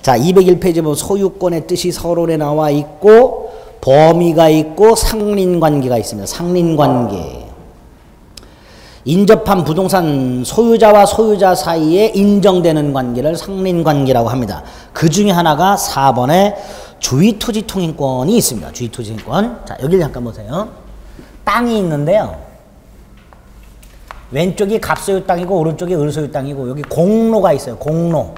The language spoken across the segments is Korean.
자, 201페이지 보면 소유권의 뜻이 서론에 나와 있고 범위가 있고 상린관계가 있습니다. 상린관계. 인접한 부동산 소유자와 소유자 사이에 인정되는 관계를 상린관계라고 합니다. 그 중에 하나가 4번에 주의토지통행권이 있습니다. 주의토지통행권. 자, 여기를 잠깐 보세요. 땅이 있는데요. 왼쪽이 갑소유 땅이고 오른쪽이 을소유 땅이고 여기 공로가 있어요. 공로.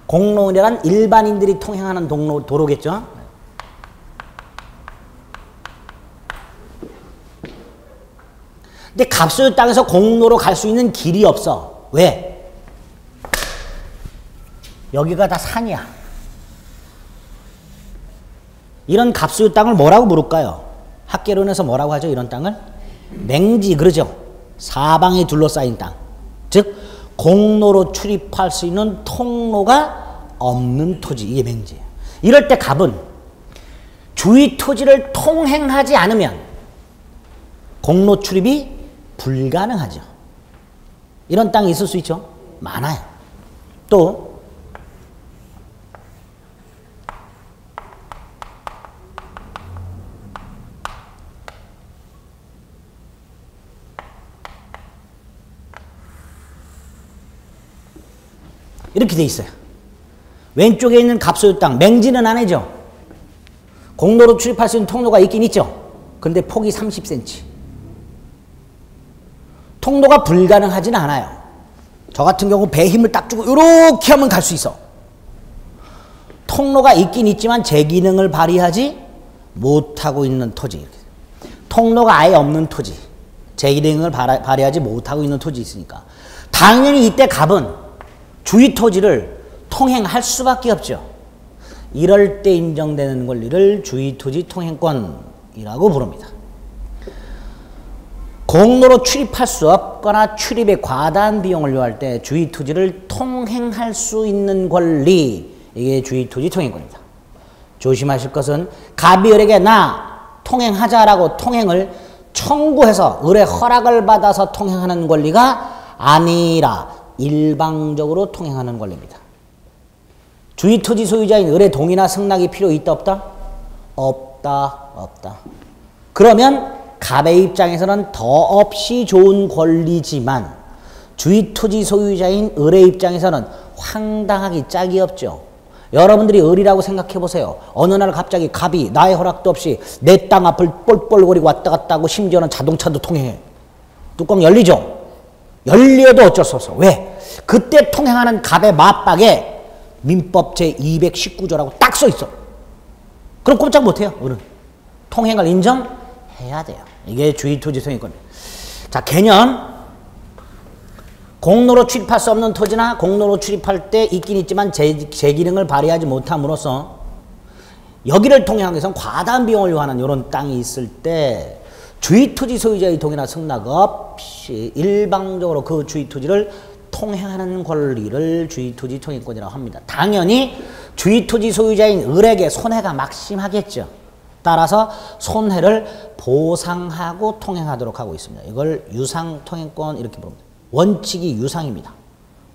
공로란 일반인들이 통행하는 도로겠죠. 근데 갑소유 땅에서 공로로 갈 수 있는 길이 없어. 왜? 여기가 다 산이야. 이런 갑소유 땅을 뭐라고 부를까요? 학계론에서 뭐라고 하죠? 이런 땅을? 맹지, 그러죠? 사방에 둘러싸인 땅. 즉 공로로 출입할 수 있는 통로가 없는 토지. 이게 맹지예요. 이럴 때 갑은 주위 토지를 통행하지 않으면 공로 출입이 불가능하죠. 이런 땅이 있을 수 있죠. 많아요. 또 이렇게 돼 있어요. 왼쪽에 있는 갑소유 땅, 맹지는 아니죠. 공로로 출입할 수 있는 통로가 있긴 있죠. 그런데 폭이 30cm. 통로가 불가능하지는 않아요. 저 같은 경우 배에 힘을 딱 주고 이렇게 하면 갈 수 있어. 통로가 있긴 있지만 제 기능을 발휘하지 못하고 있는 토지. 이렇게. 통로가 아예 없는 토지. 제 기능을 발휘하지 못하고 있는 토지 있으니까. 당연히 이때 갑은 주위 토지를 통행할 수밖에 없죠. 이럴 때 인정되는 권리를 주위 토지 통행권이라고 부릅니다. 공로로 출입할 수 없거나 출입에 과다한 비용을 요할 때 주위 토지를 통행할 수 있는 권리, 이게 주위 토지 통행권입니다. 조심하실 것은 갑이 을에게 나 통행하자라고 통행을 청구해서 을의 허락을 받아서 통행하는 권리가 아니라 일방적으로 통행하는 권리입니다. 주위 토지 소유자인 을의 동의나 승낙이 필요 있다 없다? 없다. 그러면 갑의 입장에서는 더없이 좋은 권리지만 주위 토지 소유자인 을의 입장에서는 황당하기 짝이 없죠. 여러분들이 을이라고 생각해 보세요. 어느 날 갑자기 갑이 나의 허락도 없이 내 땅 앞을 뻘뻘거리고 왔다 갔다 하고 심지어는 자동차도 통행해. 뚜껑 열리죠? 열려도 어쩔 수 없어. 왜? 그때 통행하는 갑의 맞박에 민법 제219조라고 딱 써 있어. 그럼 꼼짝 못해요. 을은. 통행을 인정해야 돼요. 이게 주위토지 통행권이에요. 자, 개념. 공로로 출입할 수 없는 토지나 공로로 출입할 때 있긴 있지만 제 기능을 발휘하지 못함으로써 여기를 통행하기 위해서는 과다한 비용을 요하는 이런 땅이 있을 때 주위토지 소유자의 동의나 승낙 없이 일방적으로 그 주위토지를 통행하는 권리를 주위토지 통행권이라고 합니다. 당연히 주위토지 소유자인 을에게 손해가 막심하겠죠. 따라서 손해를 보상하고 통행하도록 하고 있습니다. 이걸 유상통행권 이렇게 부릅니다. 원칙이 유상입니다.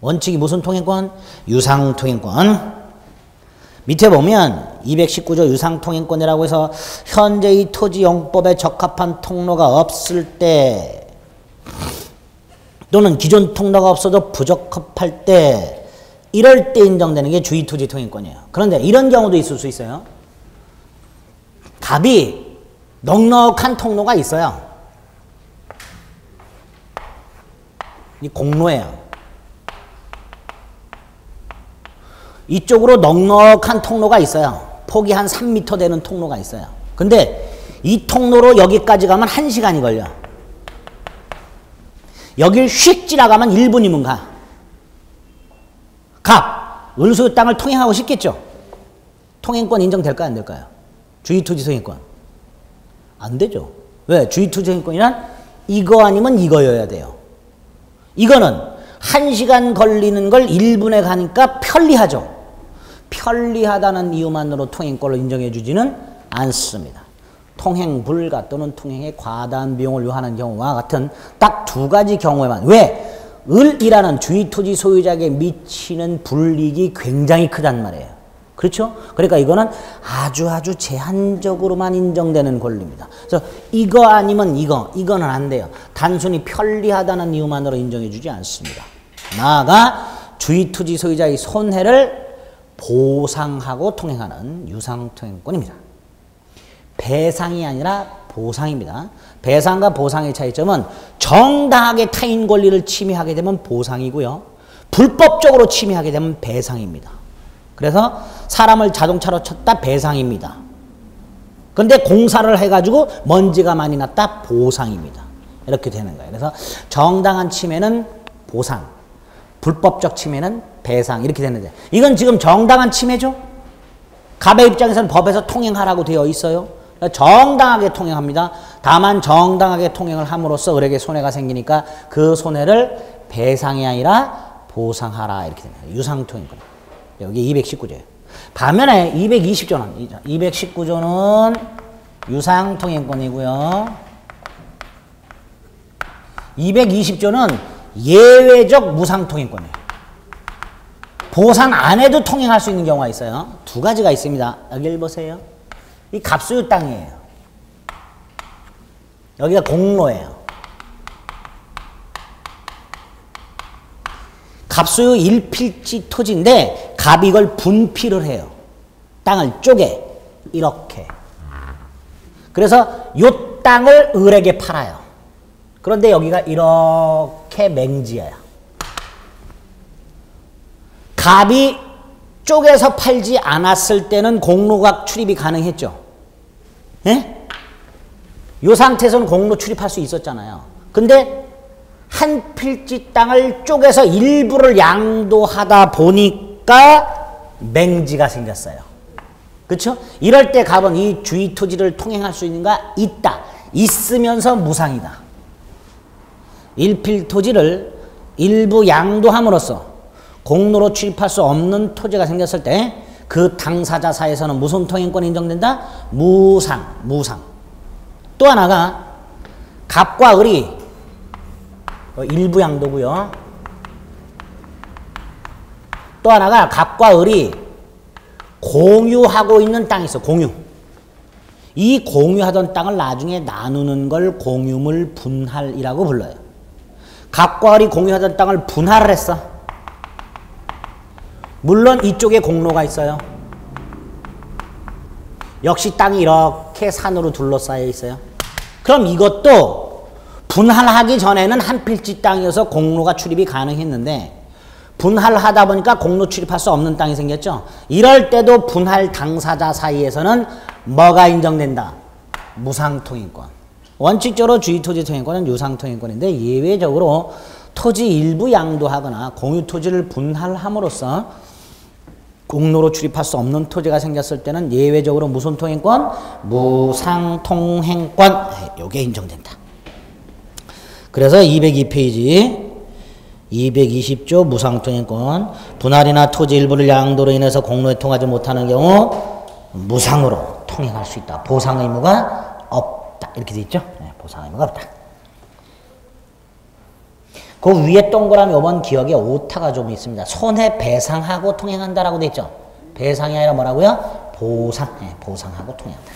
원칙이 무슨 통행권? 유상통행권. 밑에 보면 219조 유상통행권이라고 해서 현재의 토지용법에 적합한 통로가 없을 때 또는 기존 통로가 없어도 부적합할 때 이럴 때 인정되는 게 주위토지 통행권이에요. 그런데 이런 경우도 있을 수 있어요. 갑이 넉넉한 통로가 있어요. 이 공로예요. 이쪽으로 넉넉한 통로가 있어요. 폭이 한 3m 되는 통로가 있어요. 근데 이 통로로 여기까지 가면 1시간이 걸려. 여길 휙 지나가면 1분이면 가. 갑, 을소유 땅을 통행하고 싶겠죠? 통행권 인정될까요? 안 될까요? 주위토지 통행권. 안 되죠. 왜? 주위토지 통행권이란 이거 아니면 이거여야 돼요. 이거는 1시간 걸리는 걸 1분에 가니까 편리하죠. 편리하다는 이유만으로 통행권을 인정해 주지는 않습니다. 통행 불가 또는 통행에 과다한 비용을 요하는 경우와 같은 딱 두 가지 경우에만. 왜? 을이라는 주위토지 소유자에게 미치는 불이익이 굉장히 크단 말이에요. 그렇죠? 그러니까 이거는 아주 제한적으로만 인정되는 권리입니다. 그래서 이거 아니면 이거는 안 돼요. 단순히 편리하다는 이유만으로 인정해 주지 않습니다. 나아가 주의투지 소유자의 손해를 보상하고 통행하는 유상통행권입니다. 배상이 아니라 보상입니다. 배상과 보상의 차이점은 정당하게 타인 권리를 침해하게 되면 보상이고요. 불법적으로 침해하게 되면 배상입니다. 그래서 사람을 자동차로 쳤다 배상입니다. 그런데 공사를 해가지고 먼지가 많이 났다 보상입니다. 이렇게 되는 거예요. 그래서 정당한 침해는 보상, 불법적 침해는 배상 이렇게 되는데 이건 지금 정당한 침해죠? 갑의 입장에서는 법에서 통행하라고 되어 있어요. 정당하게 통행합니다. 다만 정당하게 통행을 함으로써 을에게 손해가 생기니까 그 손해를 배상이 아니라 보상하라 이렇게 됩니다. 유상통행권. 여기 219조예요. 반면에 219조는 유상통행권이고요. 220조는 예외적 무상통행권이에요. 보상 안 해도 통행할 수 있는 경우가 있어요. 두 가지가 있습니다. 여기를 보세요. 이 갑소유 땅이에요. 여기가 공로예요. 갑소유 1필지 토지인데 갑이 이걸 분필을 해요. 땅을 쪼개 이렇게. 그래서 이 땅을 을에게 팔아요. 그런데 여기가 이렇게 맹지예요. 갑이 쪼개서 팔지 않았을 때는 공로가 출입이 가능했죠. 예? 이 상태에서는 공로 출입할 수 있었잖아요. 근데 한 필지 땅을 쪼개서 일부를 양도하다 보니까 맹지가 생겼어요. 그렇죠? 이럴 때 갑은 이 주의 토지를 통행할 수 있는가? 있다. 있으면서 무상이다. 일필 토지를 일부 양도함으로써 공로로 출입할 수 없는 토지가 생겼을 때 그 당사자 사이에서는 무슨 통행권이 인정된다? 무상. 또 하나가 갑과 을이 일부 양도고요. 또 하나가 갑과 을이 공유하고 있는 땅이 있어. 공유. 이 공유하던 땅을 나중에 나누는 걸 공유물 분할이라고 불러요. 갑과 을이 공유하던 땅을 분할을 했어. 물론 이쪽에 공로가 있어요. 역시 땅이 이렇게 산으로 둘러싸여 있어요. 그럼 이것도 분할하기 전에는 한 필지 땅이어서 공로가 출입이 가능했는데 분할하다 보니까 공로 출입할 수 없는 땅이 생겼죠. 이럴 때도 분할 당사자 사이에서는 뭐가 인정된다? 무상통행권. 원칙적으로 주의토지 통행권은 유상통행권인데 예외적으로 토지 일부 양도하거나 공유토지를 분할함으로써 공로로 출입할 수 없는 토지가 생겼을 때는 예외적으로 무슨 통행권? 무상통행권. 이게 인정된다. 그래서 202페이지 220조 무상통행권 분할이나 토지 일부를 양도로 인해서 공로에 통하지 못하는 경우 무상으로 통행할 수 있다. 보상 의무가 없다. 이렇게 돼 있죠? 네, 보상 의무가 없다. 그 위에 동그라미 5번 기억에 오타가 좀 있습니다. 손해배상하고 통행한다라고 돼 있죠? 배상이 아니라 뭐라고요? 보상. 네, 보상하고 통행한다.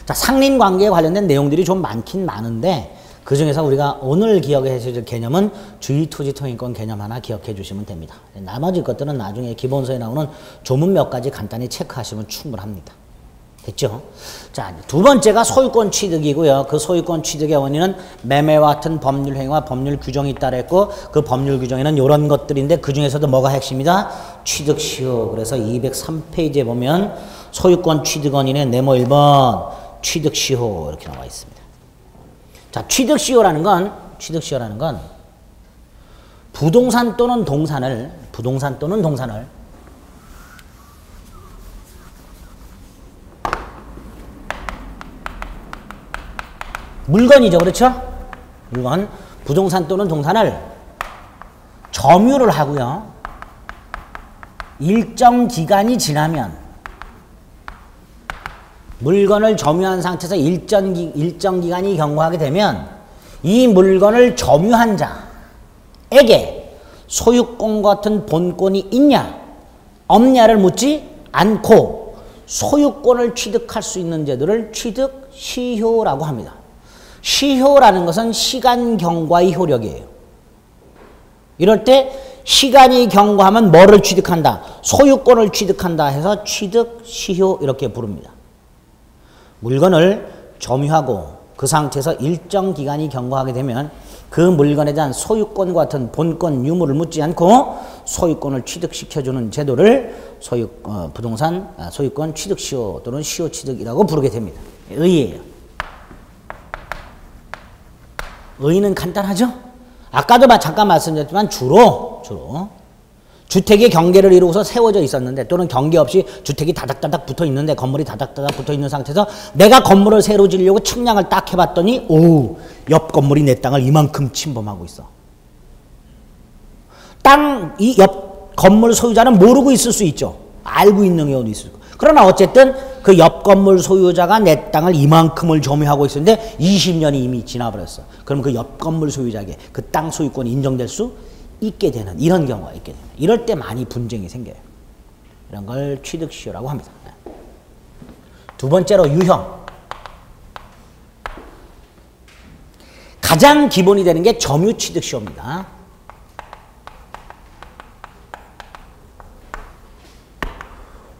자, 상린관계에 관련된 내용들이 좀 많긴 많은데 그 중에서 우리가 오늘 기억해 주실 개념은 주의토지통행권 개념 하나 기억해 주시면 됩니다. 나머지 것들은 나중에 기본서에 나오는 조문 몇 가지 간단히 체크하시면 충분합니다. 됐죠? 자, 두 번째가 소유권 취득이고요. 그 소유권 취득의 원인은 매매와 같은 법률 행위와 법률 규정이 있다 그랬고 그 법률 규정에는 이런 것들인데 그 중에서도 뭐가 핵심이다? 취득시효. 그래서 203페이지에 보면 소유권 취득 원인의 네모 1번 취득시효 이렇게 나와 있습니다. 자, 취득시효라는 건 부동산 또는 동산을 물건이죠. 그렇죠? 물건. 부동산 또는 동산을 점유를 하고요. 일정 기간이 지나면 물건을 점유한 상태에서 일정 기간이 경과하게 되면 이 물건을 점유한 자에게 소유권 같은 본권이 있냐 없냐를 묻지 않고 소유권을 취득할 수 있는 제도를 취득 시효라고 합니다. 시효라는 것은 시간 경과의 효력이에요. 이럴 때 시간이 경과하면 뭐를 취득한다? 소유권을 취득한다 해서 취득 시효 이렇게 부릅니다. 물건을 점유하고 그 상태에서 일정 기간이 경과하게 되면 그 물건에 대한 소유권과 같은 본권 유무를 묻지 않고 소유권을 취득시켜주는 제도를 부동산 소유권 취득 시효 또는 시효 취득이라고 부르게 됩니다. 의의예요. 의의는 간단하죠? 아까도 잠깐 말씀드렸지만 주로 주택의 경계를 이루고서 세워져 있었는데 또는 경계 없이 주택이 다닥다닥 붙어 있는데 건물이 다닥다닥 붙어 있는 상태에서 내가 건물을 새로 지으려고 측량을 딱 해봤더니 옆 건물이 내 땅을 이만큼 침범하고 있어. 이 옆 건물 소유자는 모르고 있을 수 있죠. 알고 있는 경우도 있을 거고. 그러나 어쨌든 그 옆 건물 소유자가 내 땅을 이만큼을 점유하고 있었는데 20년이 이미 지나버렸어. 그럼 그 옆 건물 소유자에게 그 땅 소유권이 인정될 수 있게 되는 이런 경우가 있게 됩니다. 이럴 때 많이 분쟁이 생겨요. 이런 걸 취득시효라고 합니다. 두 번째로 유형. 가장 기본이 되는 게 점유취득시효입니다.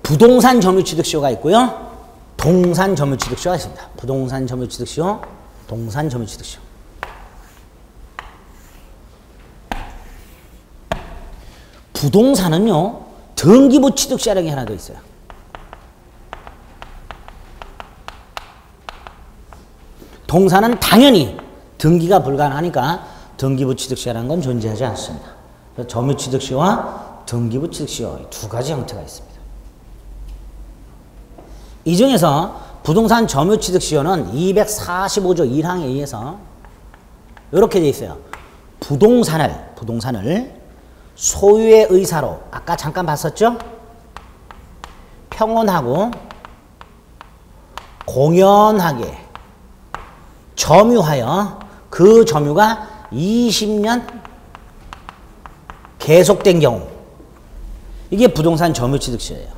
부동산 점유취득시효가 있고요. 동산 점유취득시효가 있습니다. 부동산 점유취득시효, 동산 점유취득시효. 부동산은요, 등기부 취득시효라는 게 하나 더 있어요. 동산은 당연히 등기가 불가능하니까 등기부 취득시효라는 건 존재하지 않습니다. 점유취득시효와 등기부 취득시효 두 가지 형태가 있습니다. 이 중에서 부동산 점유취득시효는 245조 1항에 의해서 이렇게 되어 있어요. 부동산을 소유의 의사로 아까 잠깐 봤었죠? 평온하고 공연하게 점유하여 그 점유가 20년 계속된 경우, 이게 부동산 점유취득시효예요.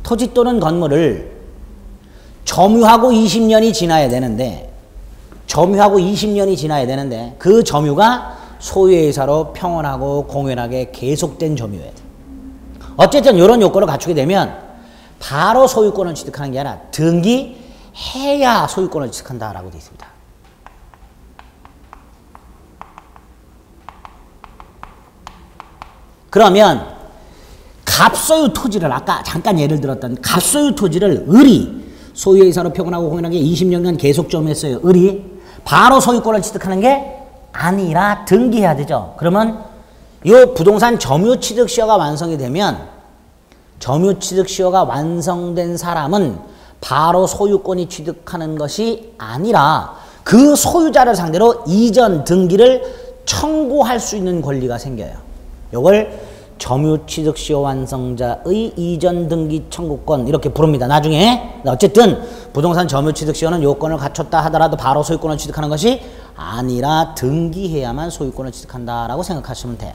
토지 또는 건물을 점유하고 20년이 지나야 되는데 그 점유가 소유의 의사로 평온하고 공연하게 계속된 점유여야 돼. 어쨌든 이런 요건을 갖추게 되면 바로 소유권을 취득하는 게 아니라 등기해야 소유권을 취득한다라고 되어 있습니다. 그러면 갑소유 토지를 아까 잠깐 예를 들었던 갑소유 토지를 을이 소유의 의사로 평온하고 공연하게 20년간 계속 점유했어요. 을이 바로 소유권을 취득하는 게 아니라 등기해야 되죠. 그러면 이 부동산 점유취득시효가 완성이 되면 점유취득시효가 완성된 사람은 바로 소유권이 취득하는 것이 아니라 그 소유자를 상대로 이전 등기를 청구할 수 있는 권리가 생겨요. 이걸 점유취득시효 완성자의 이전 등기 청구권 이렇게 부릅니다. 나중에 어쨌든 부동산 점유취득시효는 요건을 갖췄다 하더라도 바로 소유권을 취득하는 것이 아니라 등기해야만 소유권을 취득한다라고 생각하시면 돼요.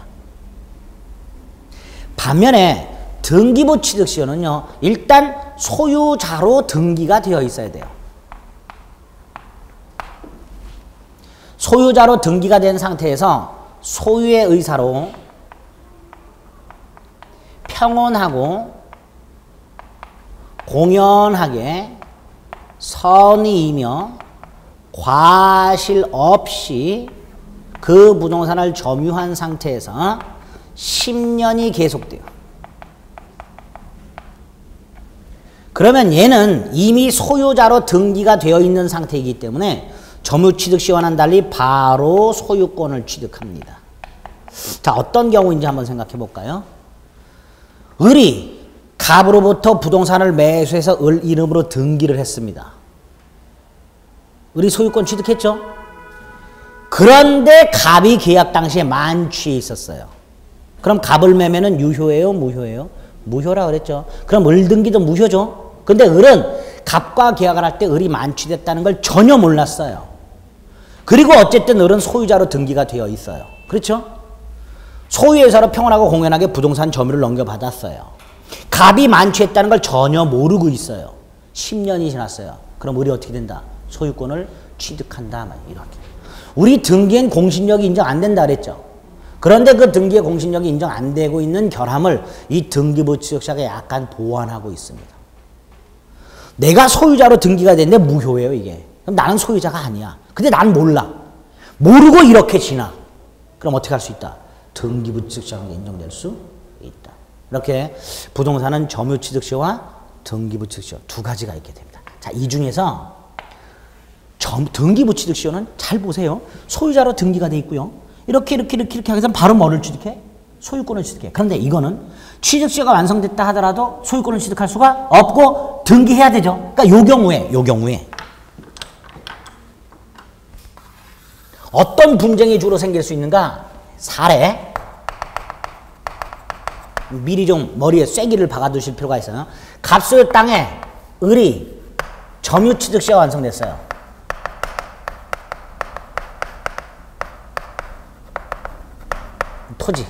반면에 등기부 취득시효는요, 일단 소유자로 등기가 되어 있어야 돼요. 소유자로 등기가 된 상태에서 소유의 의사로 평온하고 공연하게 선의이며 과실 없이 그 부동산을 점유한 상태에서 10년이 계속돼요. 그러면 얘는 이미 소유자로 등기가 되어 있는 상태이기 때문에 점유취득시효와는 달리 바로 소유권을 취득합니다. 자, 어떤 경우인지 한번 생각해 볼까요? 을이 갑으로부터 부동산을 매수해서 을 이름으로 등기를 했습니다. 을이 소유권 취득했죠? 그런데 갑이 계약 당시에 만취해 있었어요. 그럼 갑을 매매는 유효예요? 무효예요? 무효라 그랬죠. 그럼 을 등기도 무효죠. 근데 을은 갑과 계약을 할 때 을이 만취됐다는 걸 전혀 몰랐어요. 그리고 어쨌든 을은 소유자로 등기가 되어 있어요. 그렇죠? 소유의사로 평온하고 공연하게 부동산 점유를 넘겨받았어요. 갑이 만취했다는 걸 전혀 모르고 있어요. 10년이 지났어요. 그럼 우리 어떻게 된다? 소유권을 취득한다. 이렇게. 우리 등기엔 공신력이 인정 안 된다 그랬죠. 그런데 그 등기의 공신력이 인정 안 되고 있는 결함을 이 등기부 취득자가 약간 보완하고 있습니다. 내가 소유자로 등기가 됐는데 무효예요, 이게. 그럼 나는 소유자가 아니야. 근데 난 몰라. 모르고 이렇게 지나. 그럼 어떻게 할 수 있다? 등기부 취득자가 인정될 수 있다. 이렇게 부동산은 점유취득시효와 등기부취득시효 두 가지가 있게 됩니다. 자, 이 중에서 등기부취득시효는 잘 보세요. 소유자로 등기가 돼 있고요. 이렇게 하게 해서 바로 뭐를 취득해? 소유권을 취득해. 그런데 이거는 취득시효가 완성됐다 하더라도 소유권을 취득할 수가 없고 등기해야 되죠. 그러니까 요 경우에 어떤 분쟁이 주로 생길 수 있는가? 사례. 미리 좀 머리에 쐐기를 박아두실 필요가 있어요. 갑소유 땅에 을이 점유취득시효가 완성됐어요. 토지.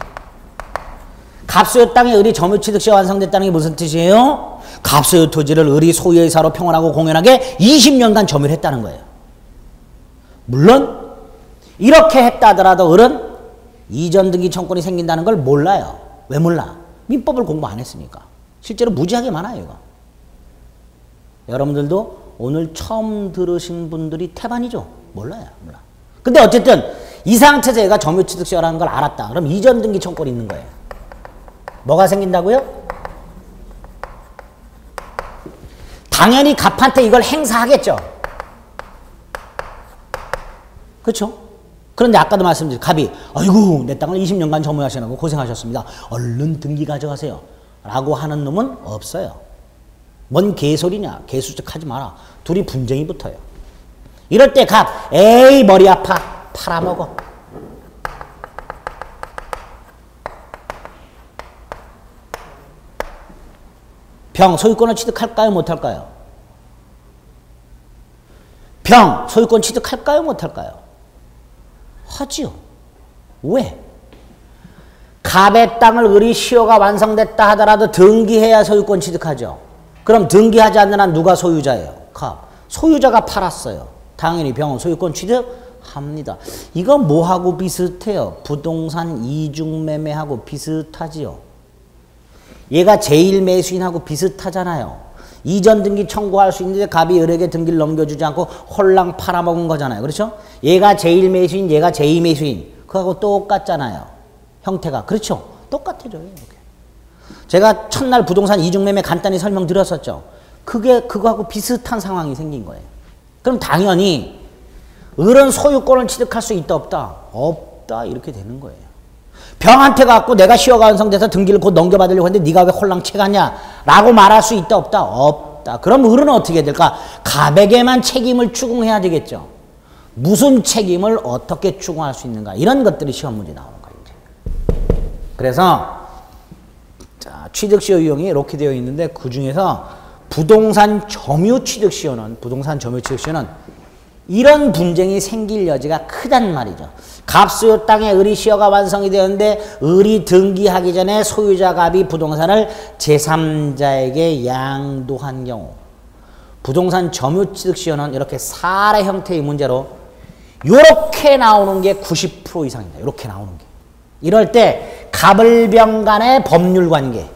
갑소유 땅에 을이 점유취득시효가 완성됐다는 게 무슨 뜻이에요? 갑소유 토지를 을이 소유의사로 평온하고 공연하게 20년간 점유를 했다는 거예요. 물론 이렇게 했다 하더라도 을은 이전 등기 청구권이 생긴다는 걸 몰라요. 왜 몰라? 민법을 공부 안 했으니까. 실제로 무지하게 많아요, 이거. 여러분들도 오늘 처음 들으신 분들이 태반이죠? 몰라요, 몰라. 근데 어쨌든 이 상태에서 얘가 점유취득시효라는 걸 알았다. 그럼 이전 등기 청구권이 있는 거예요. 뭐가 생긴다고요? 당연히 갑한테 이걸 행사하겠죠. 그렇죠? 그런데 아까도 말씀드린 갑이 아이고 내 땅을 20년간 점유하시느라고 고생하셨습니다. 얼른 등기 가져가세요. 라고 하는 놈은 없어요. 뭔 개소리냐. 개수적 하지 마라. 둘이 분쟁이 붙어요. 이럴 때 갑 에이 머리 아파. 팔아먹어. 병 소유권을 취득할까요? 못할까요? 병 소유권 취득할까요? 못할까요? 하지요. 왜? 갑의 땅을 을이 시효가 완성됐다 하더라도 등기해야 소유권 취득하죠. 그럼 등기하지 않는 한 누가 소유자예요? 갑. 소유자가 팔았어요. 당연히 병은 소유권 취득합니다. 이거 뭐하고 비슷해요? 부동산 이중매매하고 비슷하지요. 얘가 제1매수인하고 비슷하잖아요. 이전 등기 청구할 수 있는데 갑이 을에게 등기를 넘겨주지 않고 홀랑 팔아먹은 거잖아요. 그렇죠? 얘가 제1매수인, 얘가 제2매수인. 그거하고 똑같잖아요. 형태가. 그렇죠? 똑같아져요. 이렇게. 제가 첫날 부동산 이중매매 간단히 설명드렸었죠. 그게 그거하고 비슷한 상황이 생긴 거예요. 그럼 당연히 을은 소유권을 취득할 수 있다 없다? 없다 이렇게 되는 거예요. 병한테 갖고 내가 시효가 완성돼서 등기를 곧 넘겨받으려고 했는데 네가 왜 홀랑 채갔냐? 라고 말할 수 있다 없다? 없다. 그럼 을은 어떻게 될까? 갑에게만 책임을 추궁해야 되겠죠. 무슨 책임을 어떻게 추궁할 수 있는가? 이런 것들이 시험 문제 나오는 거예요. 그래서 자, 취득시효 유형이 이렇게 되어 있는데 그 중에서 부동산 점유취득시효는 이런 분쟁이 생길 여지가 크단 말이죠. 갑소유 땅에 을이 시효가 완성이 되었는데 을이 등기하기 전에 소유자 갑이 부동산을 제3자에게 양도한 경우 부동산 점유취득시효는 이렇게 사례 형태의 문제로 이렇게 나오는 게 90% 이상입니다. 이렇게 나오는 게. 이럴 때 갑을 병 간의 법률관계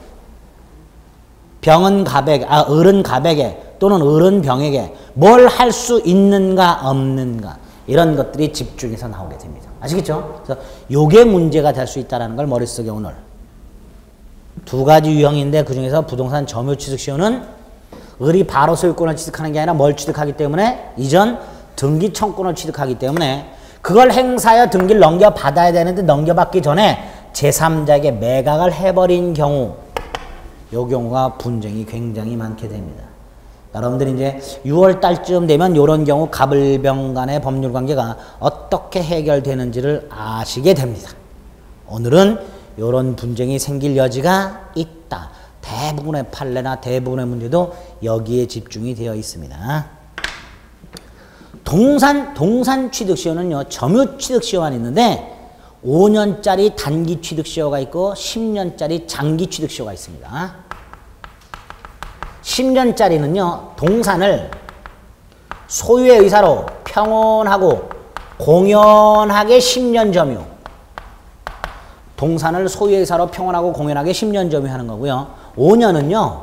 을은 갑에게 또는 을은 병에게 뭘 할 수 있는가 없는가 이런 것들이 집중해서 나오게 됩니다. 아시겠죠? 그래서 요게 문제가 될 수 있다는 걸 머릿속에 오늘 두 가지 유형인데 그 중에서 부동산 점유취득시효는 을이 바로 소유권을 취득하는 게 아니라 뭘 취득하기 때문에 이전 등기 청구권을 취득하기 때문에 그걸 행사하여 등기를 넘겨받아야 되는데 넘겨받기 전에 제3자에게 매각을 해버린 경우 요 경우가 분쟁이 굉장히 많게 됩니다. 여러분들이 이제 6월 달쯤 되면 이런 경우 갑을병 간의 법률관계가 어떻게 해결되는지를 아시게 됩니다. 오늘은 이런 분쟁이 생길 여지가 있다. 대부분의 판례나 대부분의 문제도 여기에 집중이 되어 있습니다. 동산 취득시효는요. 점유 취득시효만 있는데 5년짜리 단기 취득시효가 있고 10년짜리 장기 취득시효가 있습니다. 10년짜리는요, 동산을 소유의 의사로 평온하고 공연하게 10년 점유. 동산을 소유의 의사로 평온하고 공연하게 10년 점유하는 거고요. 5년은요,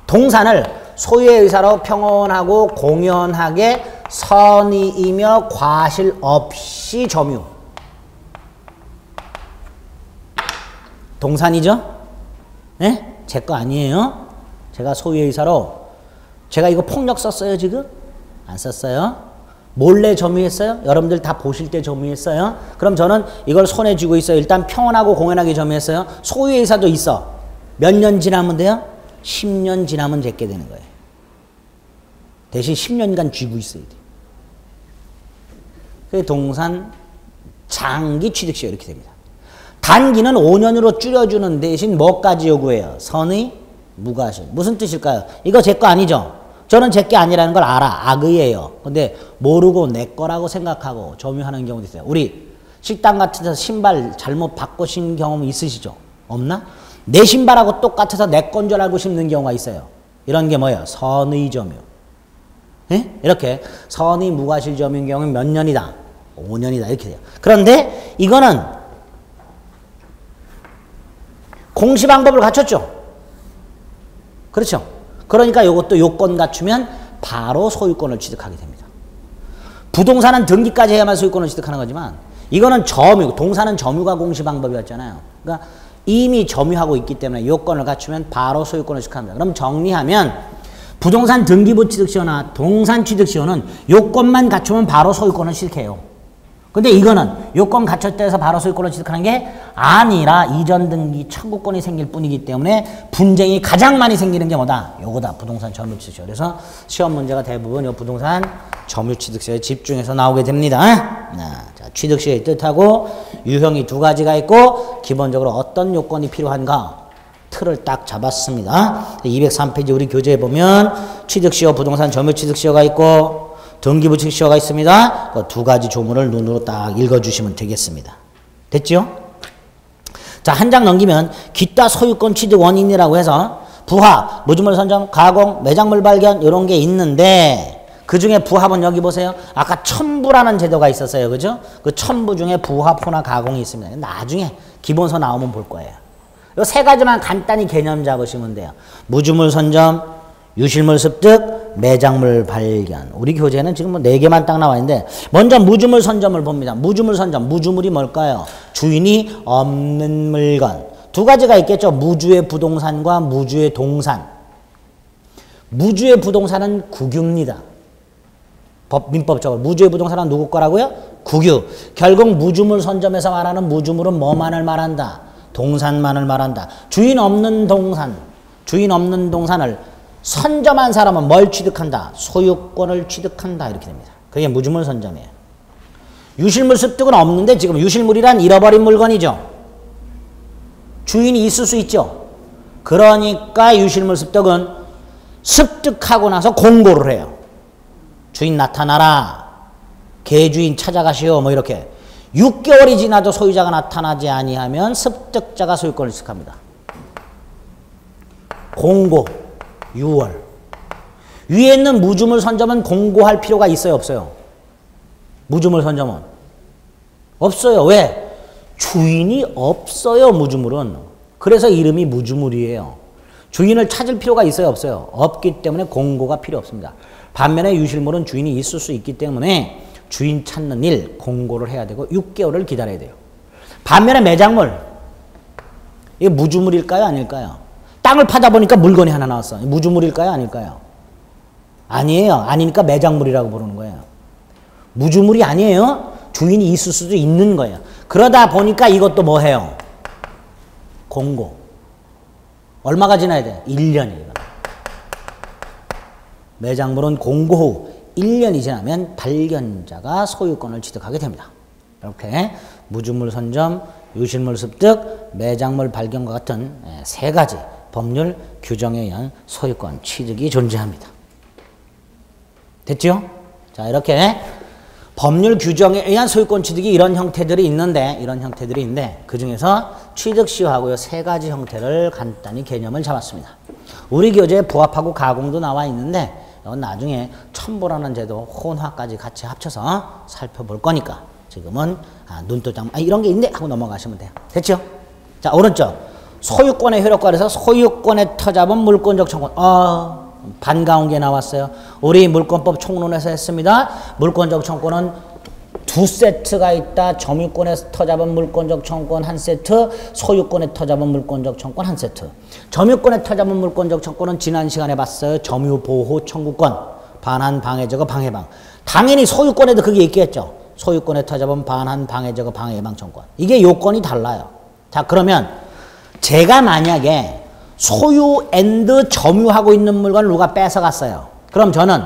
동산을 소유의 의사로 평온하고 공연하게 선의이며 과실 없이 점유. 동산이죠? 네? 제 거 아니에요. 제가 소유의 의사로, 제가 이거 폭력 썼어요 지금? 안 썼어요. 몰래 점유했어요? 여러분들 다 보실 때 점유했어요? 그럼 저는 이걸 손에 쥐고 있어요. 일단 평온하고 공연하게 점유했어요. 소유의 의사도 있어. 몇 년 지나면 돼요? 10년 지나면 제게 되는 거예요. 대신 10년간 쥐고 있어야 돼. 그게 동산 장기 취득시효 이렇게 됩니다. 단기는 5년으로 줄여주는 대신 뭐까지 요구해요? 선의, 무과실. 무슨 뜻일까요? 이거 제 거 아니죠? 저는 제 게 아니라는 걸 알아. 악의예요. 근데 모르고 내 거라고 생각하고 점유하는 경우도 있어요. 우리 식당 같은 데서 신발 잘못 바꾸신 경험 있으시죠? 없나? 내 신발하고 똑같아서 내 건 줄 알고 신는 경우가 있어요. 이런 게 뭐예요? 선의 점유. 네? 이렇게 선의 무과실 점유인 경우는 몇 년이다? 5년이다. 이렇게 돼요. 그런데 이거는 공시 방법을 갖췄죠? 그렇죠? 그러니까 이것도 요건 갖추면 바로 소유권을 취득하게 됩니다. 부동산은 등기까지 해야만 소유권을 취득하는 거지만 이거는 점유, 동산은 점유가 공시 방법이었잖아요. 그러니까 이미 점유하고 있기 때문에 요건을 갖추면 바로 소유권을 취득합니다. 그럼 정리하면 부동산 등기부 취득시효나 동산 취득시효는 요건만 갖추면 바로 소유권을 취득해요. 근데 이거는 요건 갖췄다 해서 바로 소유권을 취득하는 게 아니라 이전 등기 청구권이 생길 뿐이기 때문에 분쟁이 가장 많이 생기는 게 뭐다? 요거다. 부동산 점유 취득시효. 그래서 시험 문제가 대부분 요 부동산 점유 취득시효에 집중해서 나오게 됩니다. 자, 취득시효의 뜻하고 유형이 두 가지가 있고 기본적으로 어떤 요건이 필요한가? 틀을 딱 잡았습니다. 203페이지 우리 교재에 보면 취득시효, 부동산 점유 취득시효가 있고 등기부 취득시효가 있습니다. 그 두 가지 조문을 눈으로 딱 읽어주시면 되겠습니다. 됐죠? 자, 한 장 넘기면 기타 소유권 취득 원인이라고 해서 부합, 무주물 선점, 가공, 매장물 발견 이런 게 있는데 그 중에 부합은 여기 보세요. 아까 첨부라는 제도가 있었어요. 그죠? 그 첨부 중에 부합, 혼합, 가공이 있습니다. 나중에 기본서 나오면 볼 거예요. 이 세 가지만 간단히 개념 잡으시면 돼요. 무주물 선점, 유실물 습득, 매장물 발견. 우리 교재는 지금 뭐 4개만 딱 나와 있는데 먼저 무주물 선점을 봅니다. 무주물 선점. 무주물이 뭘까요? 주인이 없는 물건. 두 가지가 있겠죠. 무주의 부동산과 무주의 동산. 무주의 부동산은 국유입니다. 민법적으로. 무주의 부동산은 누구 거라고요? 국유. 결국 무주물 선점에서 말하는 무주물은 뭐만을 말한다? 동산만을 말한다. 주인 없는 동산. 주인 없는 동산을 선점한 사람은 뭘 취득한다? 소유권을 취득한다. 이렇게 됩니다. 그게 무주물 선점이에요. 유실물 습득은 없는데 지금 유실물이란 잃어버린 물건이죠. 주인이 있을 수 있죠. 그러니까 유실물 습득은 습득하고 나서 공고를 해요. 주인 나타나라. 개주인 찾아가시오. 뭐 이렇게. 6개월이 지나도 소유자가 나타나지 아니하면 습득자가 소유권을 취득합니다. 공고. 6월. 위에 있는 무주물 선점은 공고할 필요가 있어요, 없어요? 무주물 선점은 없어요. 왜? 주인이 없어요, 무주물은. 그래서 이름이 무주물이에요. 주인을 찾을 필요가 있어요, 없어요? 없기 때문에 공고가 필요 없습니다. 반면에 유실물은 주인이 있을 수 있기 때문에 주인 찾는 일 공고를 해야 되고 6개월을 기다려야 돼요. 반면에 매장물, 이게 무주물일까요, 아닐까요? 땅을 파다 보니까 물건이 하나 나왔어. 무주물일까요? 아닐까요? 아니에요. 아니니까 매장물이라고 부르는 거예요. 무주물이 아니에요. 주인이 있을 수도 있는 거예요. 그러다 보니까 이것도 뭐 해요? 공고. 얼마가 지나야 돼? 1년이에요. 매장물은 공고 후 1년이 지나면 발견자가 소유권을 취득하게 됩니다. 이렇게 무주물 선점, 유실물 습득, 매장물 발견과 같은 세 가지 법률 규정에 의한 소유권 취득이 존재합니다. 됐죠? 자, 이렇게 법률 규정에 의한 소유권 취득이 이런 형태들이 있는데 그 중에서 취득시효하고요 세 가지 형태를 간단히 개념을 잡았습니다. 우리 교재에 부합하고 가공도 나와 있는데 이건 나중에 첨부라는 제도, 혼화까지 같이 합쳐서 살펴볼 거니까 지금은 눈도장 이런 게 있네 하고 넘어가시면 돼요. 됐죠? 자, 오른쪽 소유권의 효력과에서 소유권의 터잡은 물권적 청구권. 반가운 게 나왔어요. 우리 물권법 총론에서 했습니다. 물권적 청구권은 두 세트가 있다. 점유권의 터잡은 물권적 청구권 한 세트, 소유권의 터잡은 물권적 청구권 한 세트. 점유권의 터잡은 물권적 청구권은 지난 시간에 봤어요. 점유보호 청구권, 반환, 방해, 제거, 방해방. 당연히 소유권에도 그게 있겠죠. 소유권의 터잡은 반환, 방해, 제거, 방해, 예방 청구권. 이게 요건이 달라요. 자, 그러면 제가 만약에 소유 앤드 점유하고 있는 물건을 누가 뺏어갔어요. 그럼 저는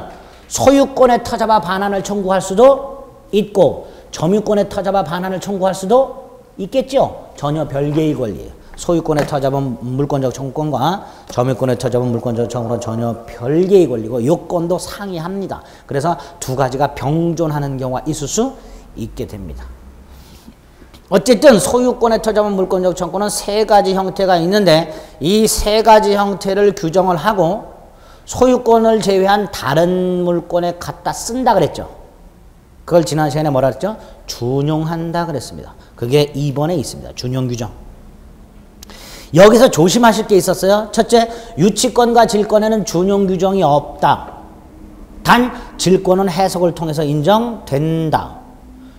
소유권의 터잡아 반환을 청구할 수도 있고 점유권의 터잡아 반환을 청구할 수도 있겠죠. 전혀 별개의 권리예요. 소유권의 터잡은 물권적 청구권과 점유권의 터잡은 물권적 청구권은 전혀 별개의 권리고 요건도 상이합니다. 그래서 두 가지가 병존하는 경우가 있을 수 있게 됩니다. 어쨌든 소유권의 터잡은 물권적 청구권은 세 가지 형태가 있는데 이 세 가지 형태를 규정을 하고 소유권을 제외한 다른 물권에 갖다 쓴다 그랬죠. 그걸 지난 시간에 뭐라 그랬죠? 준용한다 그랬습니다. 그게 2번에 있습니다. 준용 규정. 여기서 조심하실 게 있었어요. 첫째, 유치권과 질권에는 준용 규정이 없다. 단 질권은 해석을 통해서 인정된다.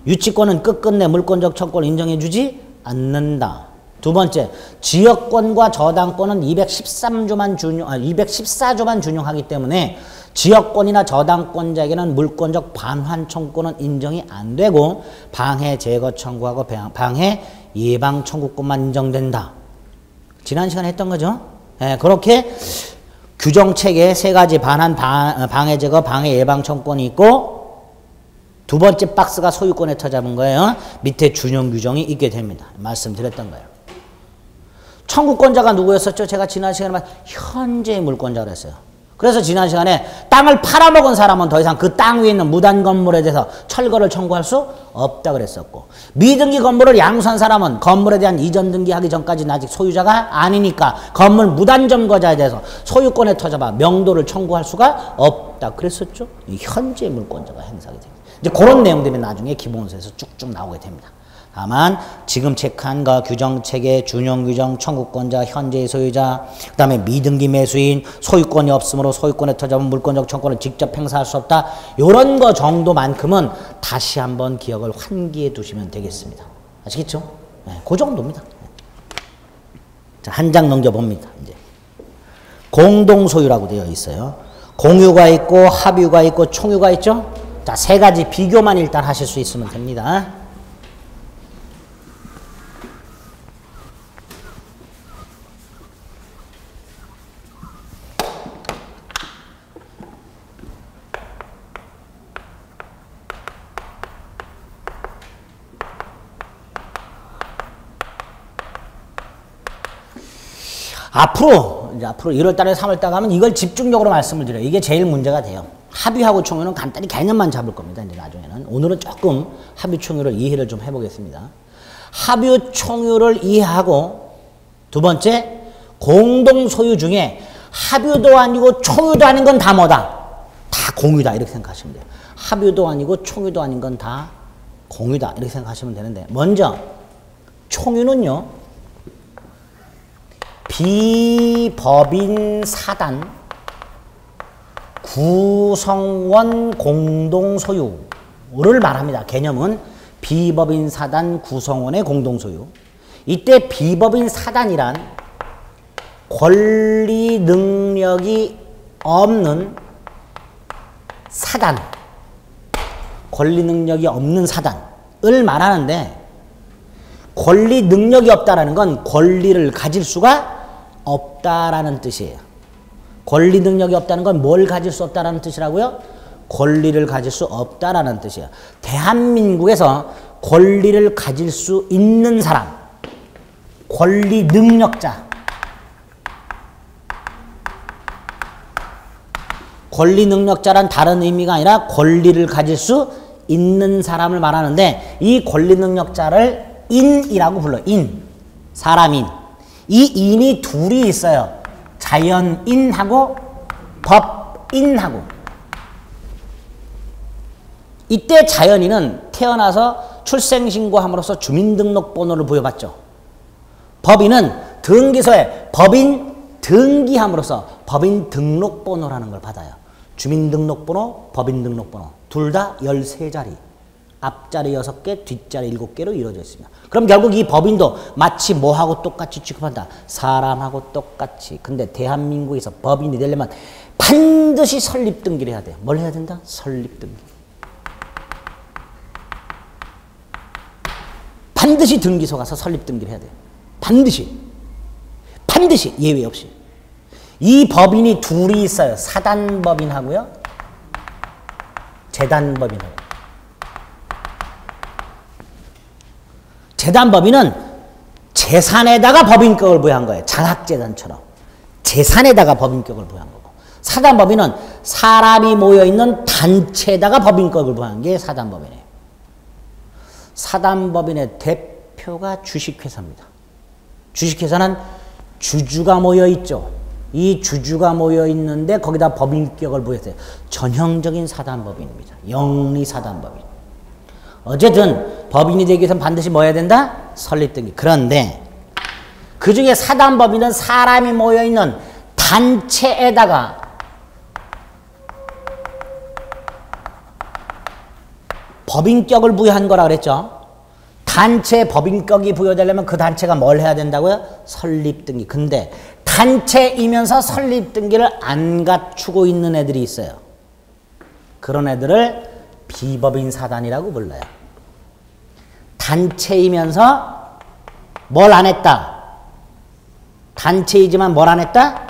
유치권은 끝끝내 물권적 청구권을 인정해주지 않는다. 두 번째, 지역권과 저당권은 214조만 준용하기 때문에 지역권이나 저당권자에게는 물권적 반환 청구권은 인정이 안 되고 방해 제거 청구하고 방해 예방 청구권만 인정된다. 지난 시간에 했던 거죠. 네, 그렇게 규정 체계에 세 가지 반환, 방해 제거, 방해 예방 청구권이 있고 두 번째 박스가 소유권에 터잡은 거예요. 밑에 준용 규정이 있게 됩니다. 말씀드렸던 거예요. 청구권자가 누구였었죠? 제가 지난 시간에 현재의 물권자를 했어요. 그래서 지난 시간에 땅을 팔아먹은 사람은 더 이상 그 땅 위에 있는 무단 건물에 대해서 철거를 청구할 수 없다 그랬었고 미등기 건물을 양수한 사람은 건물에 대한 이전 등기하기 전까지는 아직 소유자가 아니니까 건물 무단 점거자에 대해서 소유권에 터잡아 명도를 청구할 수가 없다 그랬었죠. 이 현재 물권자가 행사하게 됩니다. 이제 그런 내용들이 나중에 기본서에서 쭉쭉 나오게 됩니다. 다만 지금 체크한 거 규정체계, 준용규정, 청구권자, 현재의 소유자, 그 다음에 미등기 매수인, 소유권이 없으므로 소유권에 터잡은 물권적 청구권을 직접 행사할 수 없다. 이런 거 정도만큼은 다시 한번 기억을 환기해 두시면 되겠습니다. 아시겠죠? 네, 그 정도입니다. 자, 한 장 넘겨봅니다. 이제 공동소유라고 되어 있어요. 공유가 있고 합유가 있고 총유가 있죠? 자, 세 가지 비교만 일단 하실 수 있으면 됩니다. 앞으로 1월달에 3월달 가면 이걸 집중적으로 말씀을 드려요. 이게 제일 문제가 돼요. 합의하고 총유는 간단히 개념만 잡을 겁니다. 이제 나중에는. 오늘은 조금 합의 총유를 이해를 좀 해보겠습니다. 합의 총유를 이해하고 두 번째, 공동 소유 중에 합의도 아니고 총유도 아닌 건 다 뭐다? 다 공유다. 이렇게 생각하시면 돼요. 합의도 아니고 총유도 아닌 건 다 공유다. 이렇게 생각하시면 되는데 먼저 총유는요. 비법인 사단 구성원 공동소유를 말합니다. 개념은 비법인 사단 구성원의 공동소유. 이때 비법인 사단이란 권리 능력이 없는 사단, 권리 능력이 없는 사단을 말하는데 권리 능력이 없다라는 건 권리를 가질 수가 없다라는 뜻이에요. 권리 능력이 없다는 건 뭘 가질 수 없다라는 뜻이라고요? 권리를 가질 수 없다라는 뜻이에요. 대한민국에서 권리를 가질 수 있는 사람, 권리 능력자, 권리 능력자란 다른 의미가 아니라 권리를 가질 수 있는 사람을 말하는데 이 권리 능력자를 인이라고 불러요. 인, 사람인. 이 인이 둘이 있어요. 자연인하고 법인하고. 이때 자연인은 태어나서 출생신고함으로써 주민등록번호를 부여받죠. 법인은 등기소에 법인 등기함으로써 법인 등록번호라는 걸 받아요. 주민등록번호, 법인등록번호 둘 다 13자리. 앞자리 6개, 뒷자리 7개로 이루어져 있습니다. 그럼 결국 이 법인도 마치 뭐하고 똑같이 취급한다? 사람하고 똑같이. 근데 대한민국에서 법인이 되려면 반드시 설립등기를 해야 돼요. 뭘 해야 된다? 설립등기. 반드시 등기소 가서 설립등기를 해야 돼요. 반드시. 반드시 예외 없이. 이 법인이 둘이 있어요. 사단법인하고요. 재단법인하고. 재단법인은 재산에다가 법인격을 부여한 거예요. 장학재단처럼. 재산에다가 법인격을 부여한 거고. 사단법인은 사람이 모여있는 단체에다가 법인격을 부여한 게 사단법인이에요. 사단법인의 대표가 주식회사입니다. 주식회사는 주주가 모여있죠. 이 주주가 모여있는데 거기다 법인격을 부여했어요. 전형적인 사단법인입니다. 영리사단법인. 어쨌든 법인이 되기 위해서는 반드시 뭐 해야 된다? 설립등기. 그런데 그 중에 사단법인은 사람이 모여있는 단체에다가 법인격을 부여한 거라 그랬죠. 단체에 법인격이 부여되려면 그 단체가 뭘 해야 된다고요? 설립등기. 근데 단체이면서 설립등기를 안 갖추고 있는 애들이 있어요. 그런 애들을 비법인 사단이라고 불러요. 단체이면서 뭘 안 했다? 단체이지만 뭘 안 했다?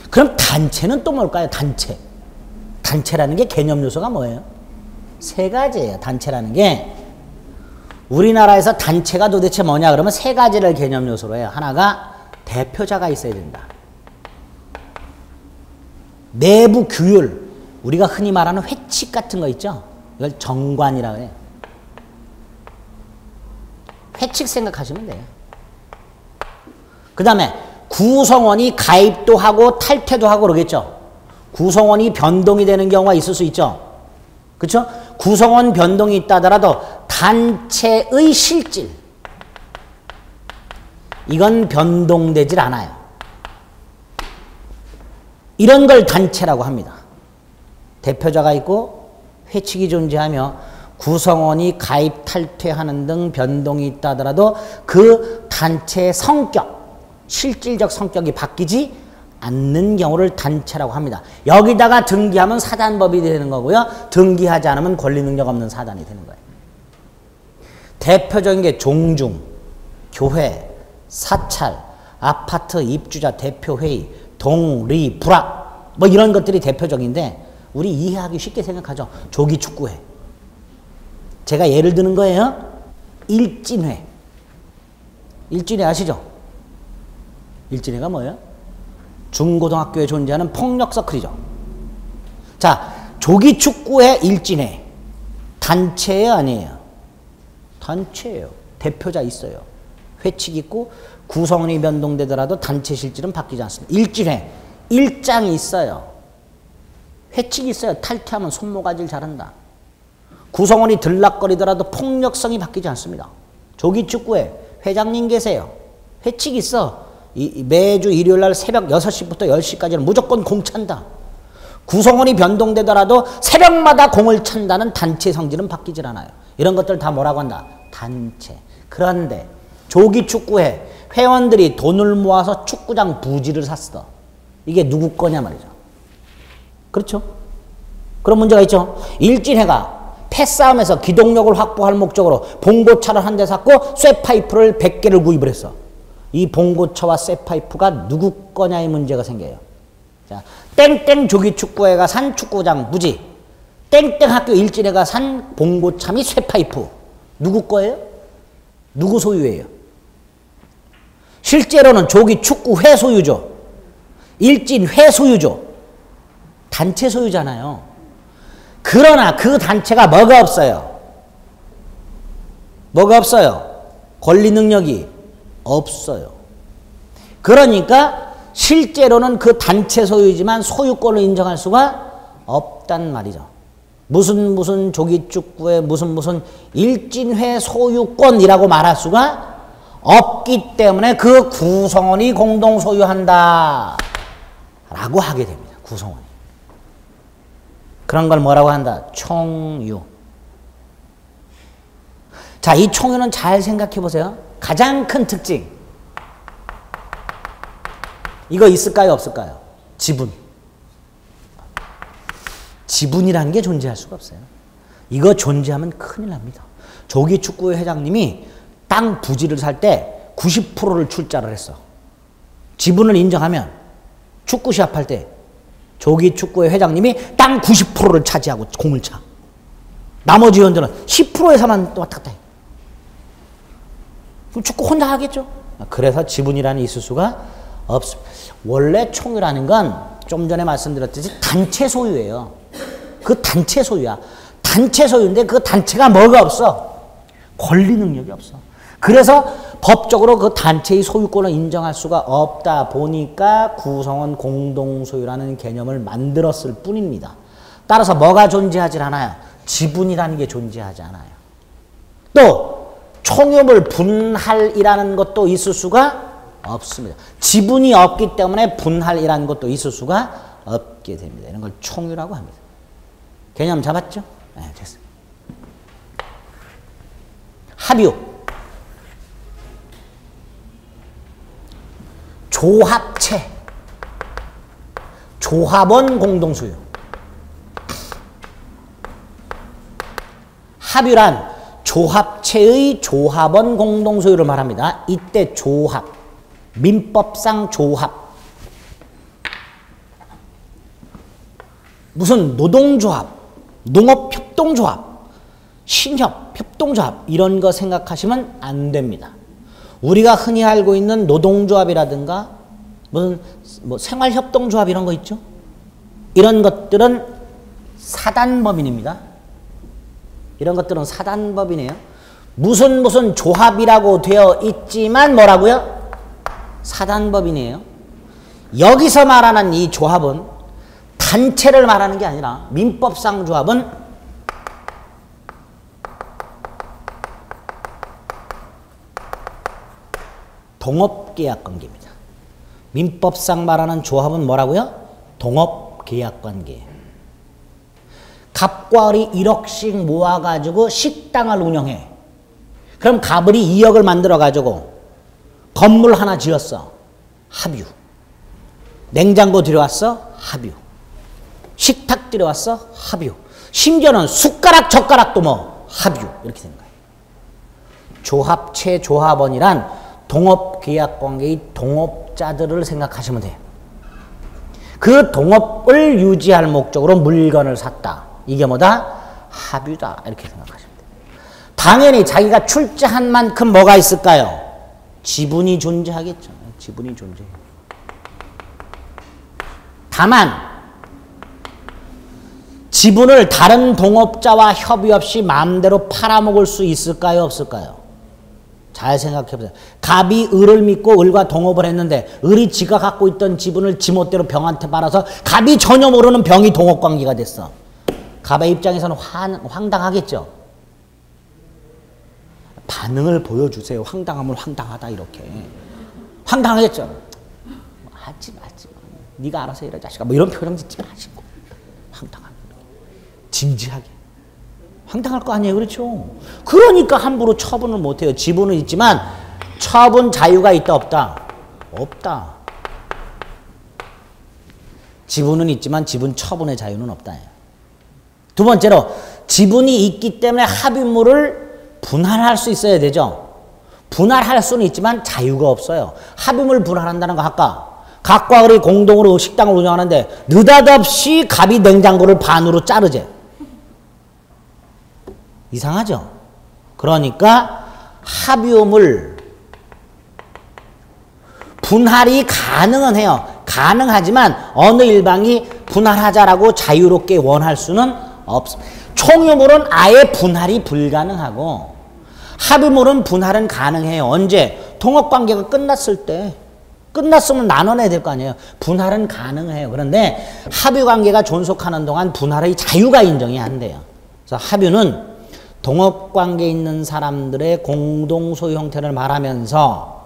그럼 단체는 또 뭘까요? 단체. 단체라는 게 개념 요소가 뭐예요? 3가지예요. 단체라는 게. 우리나라에서 단체가 도대체 뭐냐 그러면 3가지를 개념 요소로 해요. 하나가 대표자가 있어야 된다. 내부 규율. 우리가 흔히 말하는 회칙 같은 거 있죠? 이걸 정관이라고 해요. 회칙 생각하시면 돼요. 그 다음에 구성원이 가입도 하고 탈퇴도 하고 그러겠죠. 구성원이 변동이 되는 경우가 있을 수 있죠. 그렇죠? 구성원 변동이 있다 하더라도 단체의 실질 이건 변동되질 않아요. 이런 걸 단체라고 합니다. 대표자가 있고 회칙이 존재하며 구성원이 가입 탈퇴하는 등 변동이 있다 하더라도 그 단체의 성격, 실질적 성격이 바뀌지 않는 경우를 단체라고 합니다. 여기다가 등기하면 사단법이 되는 거고요. 등기하지 않으면 권리능력 없는 사단이 되는 거예요. 대표적인 게 종중, 교회, 사찰, 아파트 입주자 대표회의, 동리, 불합 뭐 이런 것들이 대표적인데 우리 이해하기 쉽게 생각하죠. 조기축구회. 제가 예를 드는 거예요. 일진회. 일진회 아시죠? 일진회가 뭐예요? 중고등학교에 존재하는 폭력서클이죠. 자, 조기축구회 일진회. 단체예요? 아니에요? 단체예요. 대표자 있어요. 회칙 있고 구성원이 변동되더라도 단체 실질은 바뀌지 않습니다. 일진회. 일장이 있어요. 회칙이 있어요. 탈퇴하면 손모가지를 자른다. 구성원이 들락거리더라도 폭력성이 바뀌지 않습니다. 조기축구회 회장님 계세요. 회칙이 있어. 매주 일요일날 새벽 6시부터 10시까지는 무조건 공 찬다. 구성원이 변동되더라도 새벽마다 공을 찬다는 단체 성질은 바뀌질 않아요. 이런 것들 다 뭐라고 한다? 단체. 그런데 조기축구회 회원들이 돈을 모아서 축구장 부지를 샀어. 이게 누구 거냐 말이죠. 그렇죠? 그런 문제가 있죠. 일진회가 패싸움에서 기동력을 확보할 목적으로 봉고차를 한 대 샀고 쇠파이프를 100개를 구입을 했어. 이 봉고차와 쇠파이프가 누구 거냐의 문제가 생겨요. 자, 땡땡 조기축구회가 산 축구장 부지, 땡땡 학교 일진회가 산 봉고차 및 쇠파이프 누구 거예요? 누구 소유예요? 실제로는 조기축구회 소유죠. 일진회 소유죠. 단체 소유잖아요. 그러나 그 단체가 뭐가 없어요? 뭐가 없어요? 권리 능력이 없어요. 그러니까 실제로는 그 단체 소유지만 소유권을 인정할 수가 없단 말이죠. 무슨 조기축구의 무슨 일진회 소유권이라고 말할 수가 없기 때문에 그 구성원이 공동 소유한다 라고 하게 됩니다. 구성원이. 그런 걸 뭐라고 한다? 총유. 자, 이 총유는 잘 생각해 보세요. 가장 큰 특징. 이거 있을까요? 없을까요? 지분. 지분이라는 게 존재할 수가 없어요. 이거 존재하면 큰일 납니다. 조기축구회 회장님이 땅 부지를 살 때 90%를 출자를 했어. 지분을 인정하면 축구 시합할 때 조기축구회 회장님이 땅 90%를 차지하고 공을 차. 나머지 회원들은 10%에서만 왔다 갔다 해. 그럼 축구 혼자 하겠죠? 그래서 지분이라는 있을 수가 없습니다. 원래 총유라는 건 좀 전에 말씀드렸듯이 단체 소유예요. 그 단체 소유야. 단체 소유인데 그 단체가 뭐가 없어? 권리 능력이 없어. 그래서 법적으로 그 단체의 소유권을 인정할 수가 없다 보니까 구성원 공동소유라는 개념을 만들었을 뿐입니다. 따라서 뭐가 존재하지 않아요? 지분이라는 게 존재하지 않아요. 또 총유물 분할이라는 것도 있을 수가 없습니다. 지분이 없기 때문에 분할이라는 것도 있을 수가 없게 됩니다. 이런 걸 총유라고 합니다. 개념 잡았죠? 네, 됐습니다. 합유. 조합체. 조합원 공동소유. 합유란 조합체의 조합원 공동소유를 말합니다. 이때 조합. 민법상 조합. 무슨 노동조합, 농업협동조합, 신협, 협동조합 이런 거 생각하시면 안 됩니다. 우리가 흔히 알고 있는 노동조합이라든가 무슨 뭐 생활협동조합 이런 거 있죠? 이런 것들은 사단법인입니다. 이런 것들은 사단법이네요. 무슨 조합이라고 되어 있지만 뭐라고요? 사단법인이에요. 여기서 말하는 이 조합은 단체를 말하는 게 아니라 민법상 조합은 동업계약관계입니다. 민법상 말하는 조합은 뭐라고요? 동업계약관계. 갑과 을이 1억씩 모아가지고 식당을 운영해. 그럼 갑을이 2억을 만들어가지고 건물 하나 지었어. 합유. 냉장고 들여왔어. 합유. 식탁 들여왔어. 합유. 심지어는 숟가락 젓가락도 뭐 합유. 이렇게 된 거예요. 조합체 조합원이란 동업계약관계의 동업자들을 생각하시면 돼요. 그 동업을 유지할 목적으로 물건을 샀다. 이게 뭐다? 합유다. 이렇게 생각하시면 돼요. 당연히 자기가 출자한 만큼 뭐가 있을까요? 지분이 존재하겠죠. 지분이 존재해요. 다만 지분을 다른 동업자와 협의 없이 마음대로 팔아먹을 수 있을까요? 없을까요? 잘 생각해보세요. 갑이 을을 믿고 을과 동업을 했는데 을이 지가 갖고 있던 지분을 지멋대로 병한테 팔아서 갑이 전혀 모르는 병이 동업관계가 됐어. 갑의 입장에서는 황당하겠죠. 반응을 보여주세요. 황당하면 황당하다 이렇게. 황당하겠죠. 하지 마. 네가 알아서 이래 자식아. 뭐 이런 표정 짓지 마시고. 황당하게. 진지하게. 황당할 거 아니에요. 그렇죠. 그러니까 함부로 처분을 못해요. 지분은 있지만 처분 자유가 있다 없다? 없다. 지분은 있지만 지분 처분의 자유는 없다. 두 번째로 지분이 있기 때문에 합의물을 분할할 수 있어야 되죠. 분할할 수는 있지만 자유가 없어요. 합의물 분할한다는 거 아까 갑과 을이 공동으로 식당을 운영하는데 느닷없이 갑이 냉장고를 반으로 자르재. 이상하죠? 그러니까 합의물 분할이 가능은 해요. 가능하지만 어느 일방이 분할하자라고 자유롭게 원할 수는 없습니다. 총유물은 아예 분할이 불가능하고 합의물은 분할은 가능해요. 언제? 동업관계가 끝났을 때. 끝났으면 나눠내야 될 거 아니에요. 분할은 가능해요. 그런데 합유관계가 존속하는 동안 분할의 자유가 인정이 안 돼요. 그래서 합유는 동업관계에 있는 사람들의 공동소유 형태를 말하면서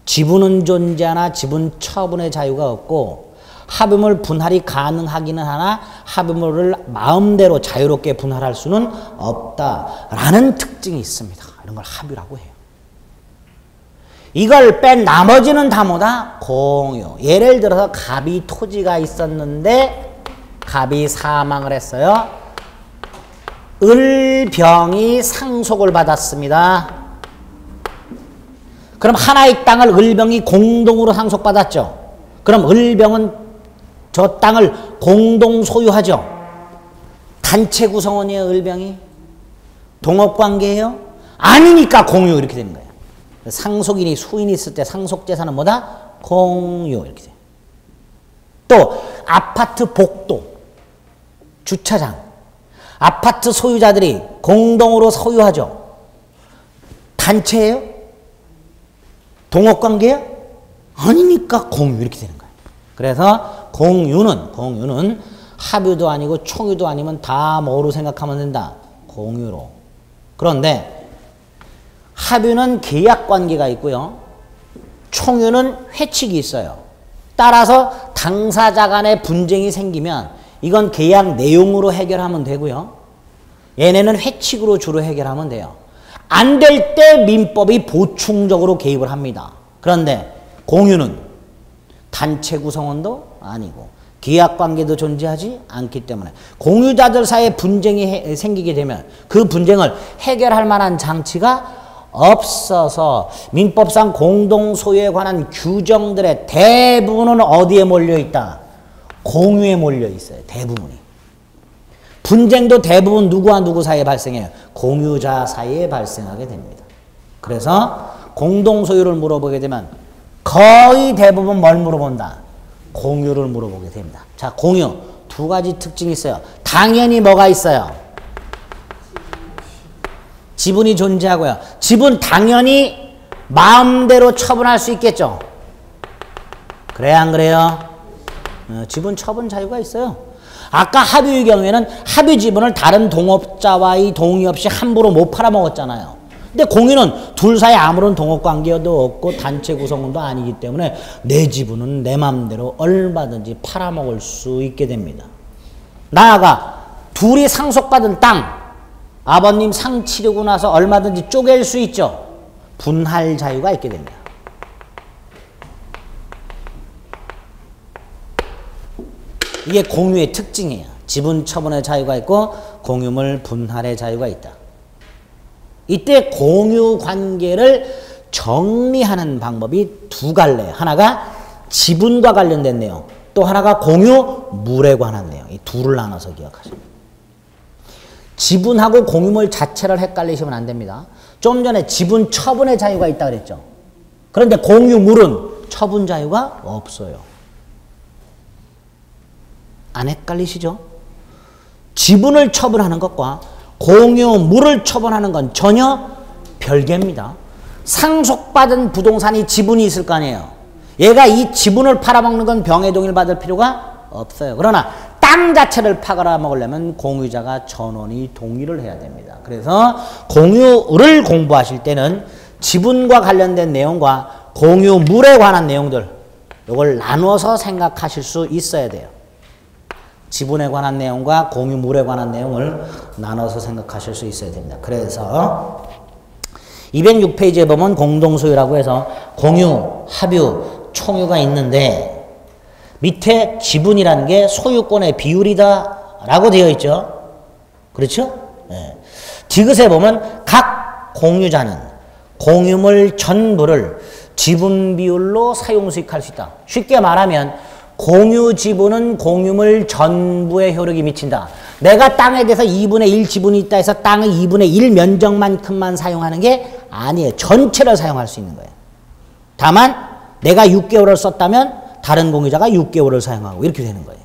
지분은 존재하나 지분 처분의 자유가 없고 합유물 분할이 가능하기는 하나 합유물을 마음대로 자유롭게 분할할 수는 없다라는 특징이 있습니다. 이런 걸 합유라고 해요. 이걸 뺀 나머지는 다 뭐다? 공유. 예를 들어서 갑이 토지가 있었는데 갑이 사망을 했어요. 을병이 상속을 받았습니다. 그럼 하나의 땅을 을병이 공동으로 상속받았죠. 그럼 을병은 저 땅을 공동 소유하죠. 단체 구성원이에요, 을병이? 동업관계예요? 아니니까 공유 이렇게 되는 거예요. 상속인이 수인이 있을 때 상속재산은 뭐다? 공유 이렇게 돼요. 또 아파트 복도, 주차장, 아파트 소유자들이 공동으로 소유하죠. 단체예요? 동업관계예요? 아니니까 공유 이렇게 되는 거예요. 그래서 공유는 합유도 아니고 총유도 아니면 다 뭐로 생각하면 된다? 공유로. 그런데 합유는 계약관계가 있고요. 총유는 회칙이 있어요. 따라서 당사자 간의 분쟁이 생기면 이건 계약 내용으로 해결하면 되고요. 얘네는 회칙으로 주로 해결하면 돼요. 안 될 때 민법이 보충적으로 개입을 합니다. 그런데 공유는 단체 구성원도 아니고 계약관계도 존재하지 않기 때문에 공유자들 사이에 분쟁이 생기게 되면 그 분쟁을 해결할 만한 장치가 없어서 민법상 공동소유에 관한 규정들의 대부분은 어디에 몰려있다? 공유에 몰려있어요. 대부분이. 분쟁도 대부분 누구와 누구 사이에 발생해요? 공유자 사이에 발생하게 됩니다. 그래서 공동소유를 물어보게 되면 거의 대부분 뭘 물어본다? 공유를 물어보게 됩니다. 자, 공유 두 가지 특징이 있어요. 당연히 뭐가 있어요? 지분이 존재하고요. 지분 당연히 마음대로 처분할 수 있겠죠. 그래요, 안 그래요? 지분 처분 자유가 있어요. 아까 합유의 경우에는 합유 지분을 다른 동업자와의 동의 없이 함부로 못 팔아먹었잖아요. 근데 공유는 둘 사이에 아무런 동업관계도 없고 단체 구성원도 아니기 때문에 내 지분은 내 마음대로 얼마든지 팔아먹을 수 있게 됩니다. 나아가 둘이 상속받은 땅, 아버님 상 치르고 나서 얼마든지 쪼갤 수 있죠. 분할 자유가 있게 됩니다. 이게 공유의 특징이에요. 지분 처분의 자유가 있고 공유물 분할의 자유가 있다. 이때 공유 관계를 정리하는 방법이 두 갈래예요. 하나가 지분과 관련된 내용, 또 하나가 공유물에 관한 내용. 이 둘을 나눠서 기억하세요. 지분하고 공유물 자체를 헷갈리시면 안 됩니다. 좀 전에 지분 처분의 자유가 있다 그랬죠. 그런데 공유물은 처분 자유가 없어요. 안 헷갈리시죠? 지분을 처분하는 것과 공유물을 처분하는 건 전혀 별개입니다. 상속받은 부동산이 지분이 있을 거 아니에요. 얘가 이 지분을 팔아먹는 건 병해동의를 받을 필요가 없어요. 그러나 땅 자체를 팔아먹으려면 공유자가 전원이 동의를 해야 됩니다. 그래서 공유를 공부하실 때는 지분과 관련된 내용과 공유물에 관한 내용들 이걸 나눠서 생각하실 수 있어야 돼요. 지분에 관한 내용과 공유물에 관한 내용을 나눠서 생각하실 수 있어야 됩니다. 그래서 206페이지에 보면 공동소유라고 해서 공유, 합유, 총유가 있는데 밑에 지분이라는 게 소유권의 비율이다 라고 되어 있죠. 그렇죠? 네. 디귿에 보면 각 공유자는 공유물 전부를 지분 비율로 사용 수익할 수 있다. 쉽게 말하면 공유 지분은 공유물 전부에 효력이 미친다. 내가 땅에 대해서 2분의 1 지분이 있다 해서 땅의 2분의 1 면적만큼만 사용하는 게 아니에요. 전체를 사용할 수 있는 거예요. 다만 내가 6개월을 썼다면 다른 공유자가 6개월을 사용하고 이렇게 되는 거예요.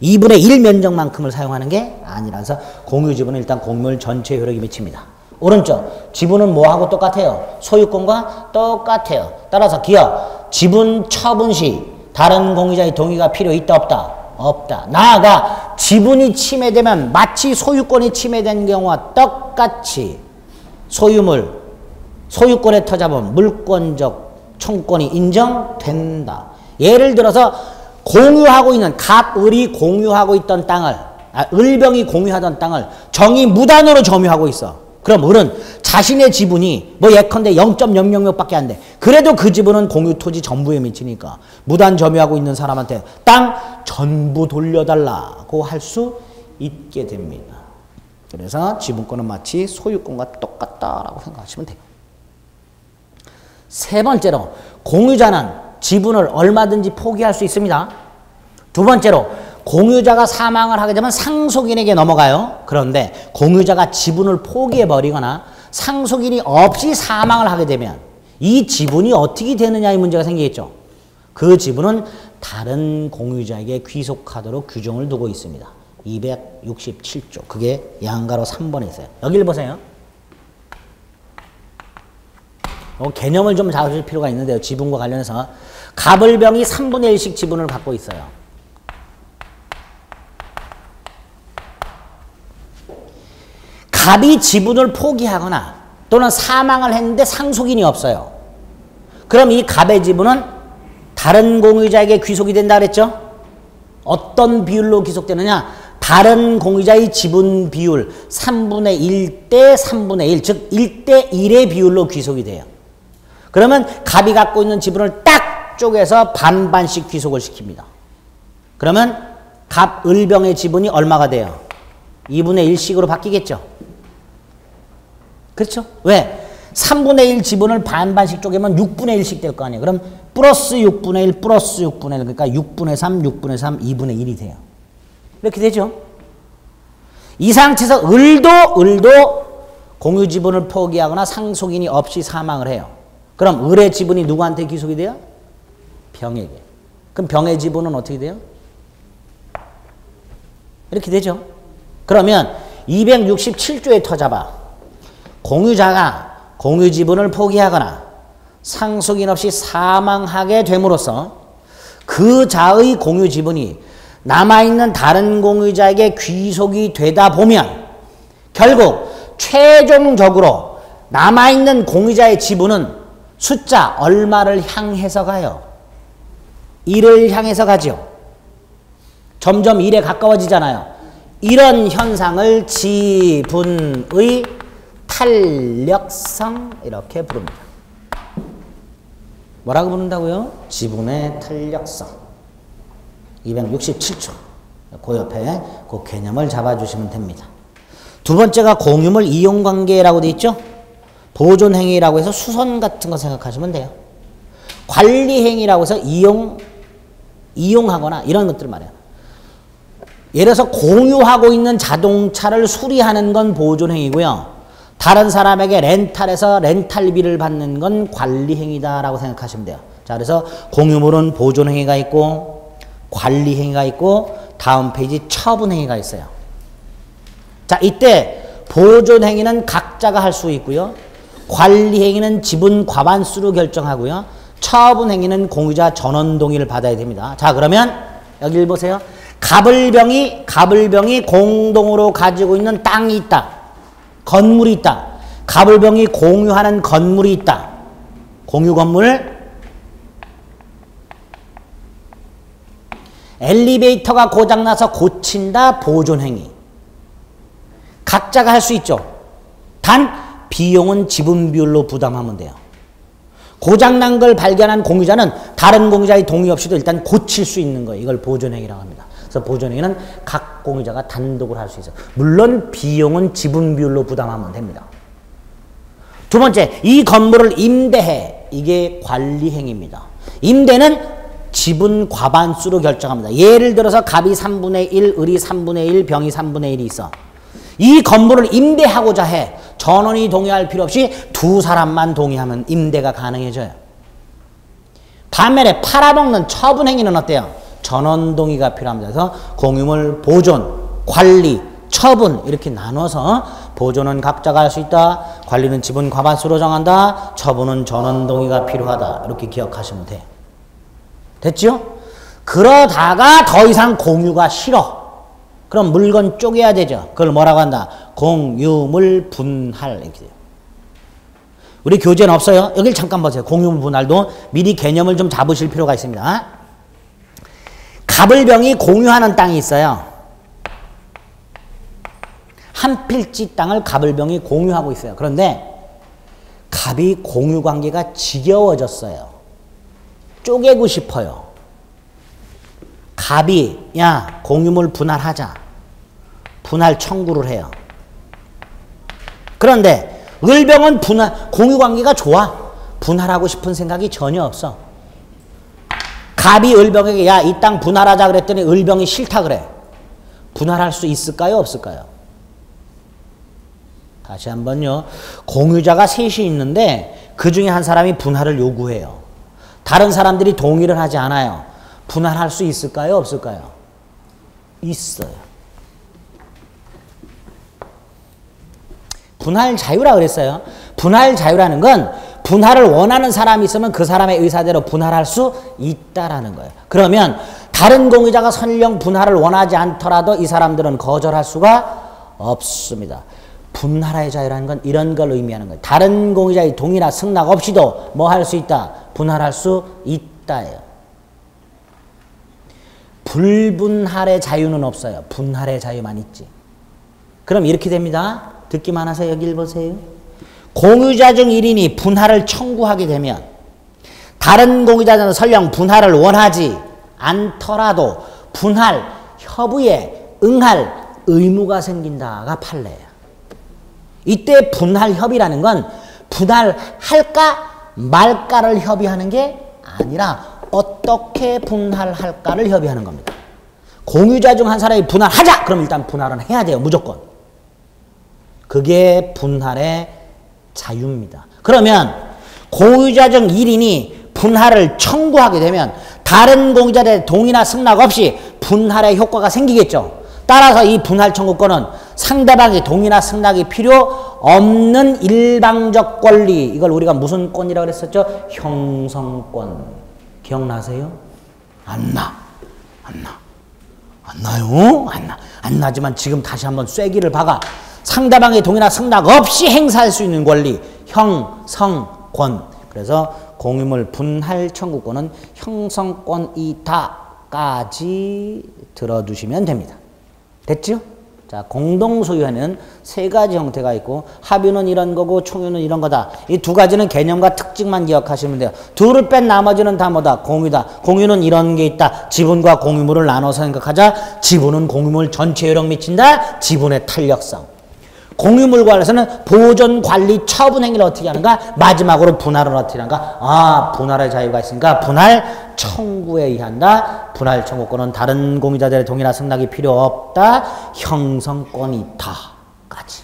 2분의 1 면적만큼을 사용하는 게 아니라서 공유 지분은 일단 공유물 전체에 효력이 미칩니다. 오른쪽 지분은 뭐하고 똑같아요? 소유권과 똑같아요. 따라서 기억 지분 처분 시 다른 공유자의 동의가 필요 있다 없다? 없다. 나아가 지분이 침해되면 마치 소유권이 침해된 경우와 똑같이 소유권의 터잡은 물권적 청구권이 인정된다. 예를 들어서 공유하고 있는 갑을이 공유하고 있던 땅을 을병이 공유하던 땅을 정이 무단으로 점유하고 있어. 그럼 을은 자신의 지분이 뭐 예컨대 0.00몇 밖에 안 돼. 그래도 그 지분은 공유 토지 전부에 미치니까 무단 점유하고 있는 사람한테 땅 전부 돌려달라고 할 수 있게 됩니다. 그래서 지분권은 마치 소유권과 똑같다라고 생각하시면 돼요. 세 번째로 공유자는 지분을 얼마든지 포기할 수 있습니다. 두 번째로 공유자가 사망을 하게 되면 상속인에게 넘어가요. 그런데 공유자가 지분을 포기해버리거나 상속인이 없이 사망을 하게 되면 이 지분이 어떻게 되느냐의 문제가 생기겠죠. 그 지분은 다른 공유자에게 귀속하도록 규정을 두고 있습니다. 267조. 그게 양가로 3번에 있어요. 여기를 보세요. 개념을 좀 잡으실 필요가 있는데요. 지분과 관련해서 갑을병이 3분의 1씩 지분을 갖고 있어요. 갑이 지분을 포기하거나 또는 사망을 했는데 상속인이 없어요. 그럼 이 갑의 지분은 다른 공유자에게 귀속이 된다 그랬죠? 어떤 비율로 귀속되느냐? 다른 공유자의 지분 비율 3분의 1대 3분의 1, 즉 1대 1의 비율로 귀속이 돼요. 그러면 갑이 갖고 있는 지분을 딱 쪼개서 반반씩 귀속을 시킵니다. 그러면 갑 을병의 지분이 얼마가 돼요? 2분의 1씩으로 바뀌겠죠? 그렇죠? 왜? 3분의 1 지분을 반반씩 쪼개면 6분의 1씩 될 거 아니에요. 그럼 플러스 6분의 1 플러스 6분의 1 그러니까 6분의 3, 6분의 3, 2분의 1이 돼요. 이렇게 되죠? 이 상태에서 을도 공유 지분을 포기하거나 상속인이 없이 사망을 해요. 그럼 을의 지분이 누구한테 귀속이 돼요? 병에게. 그럼 병의 지분은 어떻게 돼요? 이렇게 되죠? 그러면 267조의 터잡아 공유자가 공유 지분을 포기하거나 상속인 없이 사망하게 됨으로써 그 자의 공유 지분이 남아있는 다른 공유자에게 귀속이 되다 보면 결국 최종적으로 남아있는 공유자의 지분은 숫자 얼마를 향해서 가요? 1을 향해서 가죠. 점점 1에 가까워지잖아요. 이런 현상을 지분의 탄력성 이렇게 부릅니다. 뭐라고 부른다고요? 지분의 탄력성. 267조. 그 옆에 그 개념을 잡아주시면 됩니다. 두 번째가 공유물 이용관계라고 되어 있죠? 보존행위라고 해서 수선 같은 거 생각하시면 돼요. 관리행위라고 해서 이용하거나 이런 것들 말이에요. 예를 들어서 공유하고 있는 자동차를 수리하는 건 보존행위고요. 다른 사람에게 렌탈해서 렌탈비를 받는 건 관리행위다라고 생각하시면 돼요. 자, 그래서 공유물은 보존행위가 있고 관리행위가 있고 다음 페이지 처분행위가 있어요. 자, 이때 보존행위는 각자가 할 수 있고요. 관리행위는 지분 과반수로 결정하고요. 처분행위는 공유자 전원 동의를 받아야 됩니다. 자, 그러면 여기를 보세요. 갑을병이 공동으로 가지고 있는 땅이 있다. 건물이 있다. 갑을병이 공유하는 건물이 있다. 공유 건물. 엘리베이터가 고장나서 고친다. 보존행위. 각자가 할 수 있죠. 단 비용은 지분 비율로 부담하면 돼요. 고장난 걸 발견한 공유자는 다른 공유자의 동의 없이도 일단 고칠 수 있는 거예요. 이걸 보존행위라고 합니다. 그래서 보존행위는 각 공유자가 단독으로 할 수 있어요. 물론 비용은 지분 비율로 부담하면 됩니다. 두 번째, 이 건물을 임대해. 이게 관리행위입니다. 임대는 지분 과반수로 결정합니다. 예를 들어서 갑이 3분의 1, 을이 3분의 1, 병이 3분의 1이 있어. 이 건물을 임대하고자 해. 전원이 동의할 필요 없이 두 사람만 동의하면 임대가 가능해져요. 반면에 팔아먹는 처분행위는 어때요? 전원 동의가 필요합니다. 그래서 공유물 보존, 관리, 처분 이렇게 나눠서 보존은 각자가 할 수 있다. 관리는 지분 과반수로 정한다. 처분은 전원 동의가 필요하다. 이렇게 기억하시면 돼요. 됐죠? 그러다가 더 이상 공유가 싫어. 그럼 물건 쪼개야 되죠. 그걸 뭐라고 한다? 공유물 분할. 이렇게 돼요. 우리 교재는 없어요. 여길 잠깐 보세요. 공유물 분할도 미리 개념을 좀 잡으실 필요가 있습니다. 갑을병이 공유하는 땅이 있어요. 한 필지 땅을 갑을병이 공유하고 있어요. 그런데 갑이 공유 관계가 지겨워졌어요. 쪼개고 싶어요. 갑이 야 공유물 분할하자. 분할 청구를 해요. 그런데 을병은 공유 관계가 좋아. 분할하고 싶은 생각이 전혀 없어. 갑이 을병에게 야 이 땅 분할하자 그랬더니 을병이 싫다 그래. 분할할 수 있을까요? 없을까요? 다시 한번요. 공유자가 셋이 있는데 그 중에 한 사람이 분할을 요구해요. 다른 사람들이 동의를 하지 않아요. 분할할 수 있을까요? 없을까요? 있어요. 분할 자유라 그랬어요. 분할 자유라는 건 분할을 원하는 사람이 있으면 그 사람의 의사대로 분할할 수 있다라는 거예요. 그러면 다른 공유자가 설령 분할을 원하지 않더라도 이 사람들은 거절할 수가 없습니다. 분할의 자유라는 건 이런 걸 의미하는 거예요. 다른 공유자의 동의나 승낙 없이도 뭐 할 수 있다? 분할할 수 있다예요. 불분할의 자유는 없어요. 분할의 자유만 있지. 그럼 이렇게 됩니다. 듣기만 하세요. 여기 보세요. 공유자 중 1인이 분할을 청구하게 되면 다른 공유자는 설령 분할을 원하지 않더라도 분할 협의에 응할 의무가 생긴다가 판례예요. 이때 분할 협의라는 건 분할할까 말까를 협의하는 게 아니라 어떻게 분할할까를 협의하는 겁니다. 공유자 중 한 사람이 분할하자! 그럼 일단 분할은 해야 돼요. 무조건. 그게 분할의 자유입니다. 그러면 공유자 중 1인이 분할을 청구하게 되면 다른 공유자들의 동의나 승낙 없이 분할의 효과가 생기겠죠. 따라서 이 분할 청구권은 상대방의 동의나 승낙이 필요 없는 일방적 권리. 이걸 우리가 무슨 권이라고 그랬었죠? 형성권. 기억나세요? 안 나요? 안 나지만 지금 다시 한번 쐐기를 박아. 상대방의 동의나 승낙 없이 행사할 수 있는 권리. 형성권. 그래서 공유물 분할 청구권은 형성권이다까지 들어두시면 됩니다. 됐죠? 자, 공동 소유에는 세 가지 형태가 있고 합유는 이런 거고 총유는 이런 거다. 이 두 가지는 개념과 특징만 기억하시면 돼요. 둘을 뺀 나머지는 다 뭐다? 공유다. 공유는 이런 게 있다. 지분과 공유물을 나눠서 생각하자. 지분은 공유물 전체 효력 미친다. 지분의 탄력성. 공유물 관련해서는 보존, 관리, 처분 행위를 어떻게 하는가? 마지막으로 분할을 어떻게 하는가? 아, 분할의 자유가 있으니까 분할 청구에 의한다. 분할 청구권은 다른 공유자들의 동의나 승낙이 필요 없다. 형성권이 있다까지.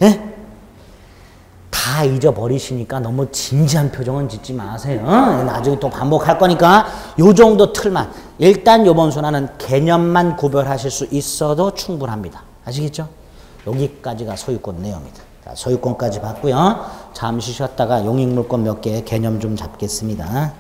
예? 다 잊어버리시니까 너무 진지한 표정은 짓지 마세요. 나중에 또 반복할 거니까 요 정도 틀만. 일단 요번 순환은 개념만 구별하실 수 있어도 충분합니다. 아시겠죠? 여기까지가 소유권 내용입니다. 자, 소유권까지 봤고요. 잠시 쉬었다가 용익물권 몇 개 개념 좀 잡겠습니다.